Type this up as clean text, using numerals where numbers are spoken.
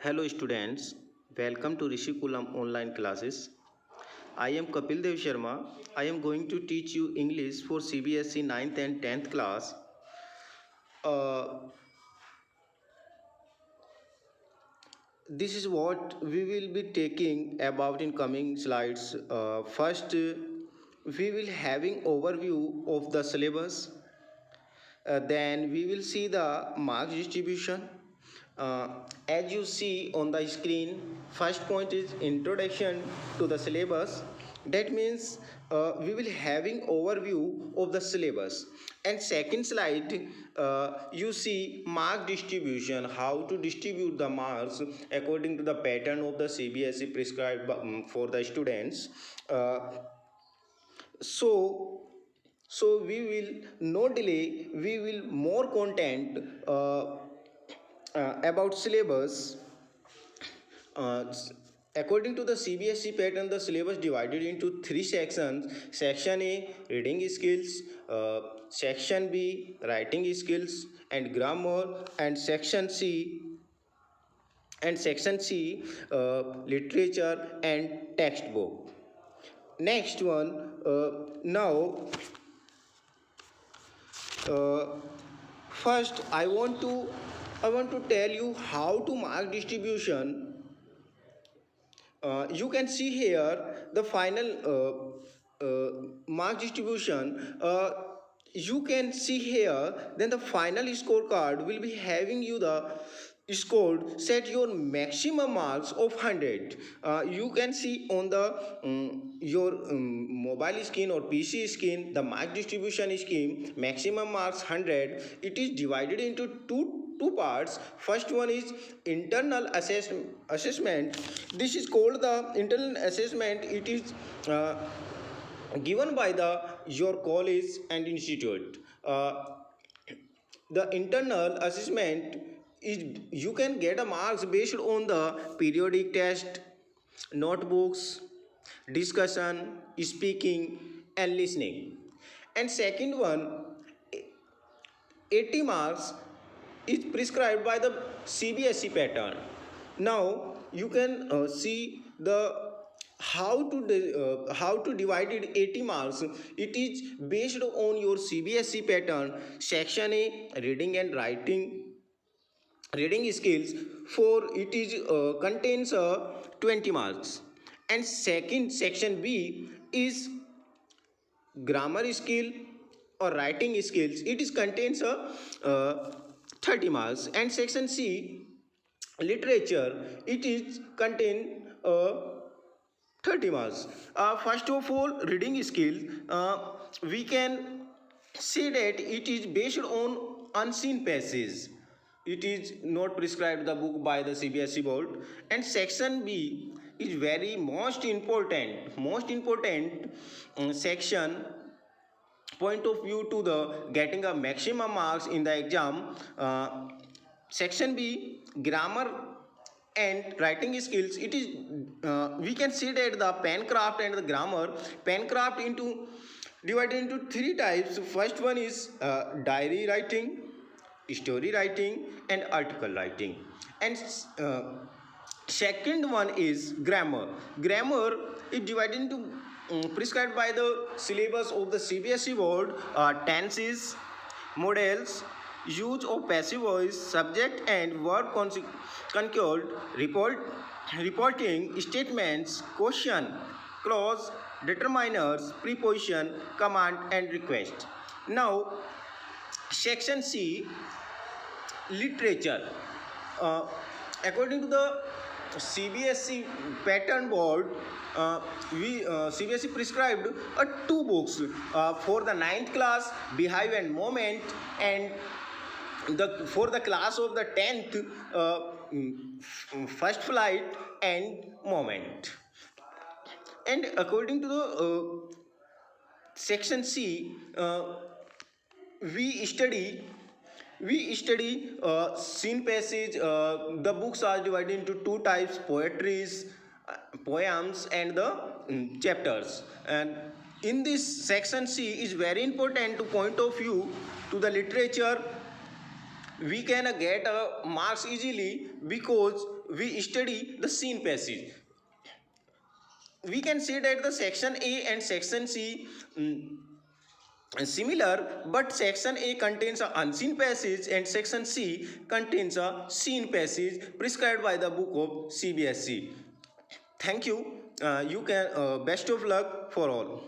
Hello students, welcome to Rishi Kulam online classes. I am Kapil Dev Sharma. I am going to teach you English for CBSE 9th and 10th class. Uh, this is what we will be taking about in coming slides. First, we will having overview of the syllabus. Then we will see the marks distribution. As you see on the screen, first point is introduction to the syllabus. That means we will having overview of the syllabus. And second slide, you see mark distribution, how to distribute the marks according to the pattern of the CBSE prescribed for the students. Uh, so we will no delay, we will more content about syllabus. uh, According to the CBSE pattern, the syllabus divided into three sections. Section A, reading skills. Section B, writing skills and grammar. And section C, literature and textbook. Next one, now uh, first I want to tell you how to mark distribution. You can see here the final mark distribution. You can see here, then the final scorecard will be having you the scored, set your maximum marks of 100. You can see on the your mobile screen or PC screen the mark distribution scheme. Maximum marks 100. It is divided into two parts. First one is internal assessment. This is called the internal assessment. It is given by the your college and institute. The internal assessment is, you can get a marks based on the periodic test, notebooks, discussion, speaking and listening. And second one, 80 marks is prescribed by the CBSE pattern. Now you can see the how to divide it 80 marks. It is based on your CBSE pattern. Section A, reading and reading skills, for it is contains 20 marks. And second, section B is grammar skill or writing skills. It is contains 30 marks. And section C, literature, it is contain 30 marks. First of all, reading skill, we can see that it is based on unseen passage. It is not prescribed the book by the CBSE board. And section B is very most important section point of view to the getting a maximum marks in the exam. Section B, grammar and writing skills. It is we can see that the pen craft and the grammar. Pen craft into divided into three types. First one is diary writing, story writing and article writing. And second one is grammar. Grammar is divided into prescribed by the syllabus of the CBSE board. Tenses, models, use of passive voice, subject and verb concord, reporting, statements, question, clause, determiners, preposition, command and request. Now section C, literature. Uh, According to the CBSE pattern board, we CBSE prescribed two books for the ninth class, Behave and Moment, and for the class of the 10th, First Flight and Moment. And according to the section C, we study scene passage. The books are divided into two types: poetries, poems and the chapters. And in this section C is very important to point of view to the literature. We can get marks easily because we study the seen passage. We can say that the section A and section C similar, but section A contains an unseen passage and section C contains a seen passage prescribed by the book of CBSE. Thank you. You can best of luck for all.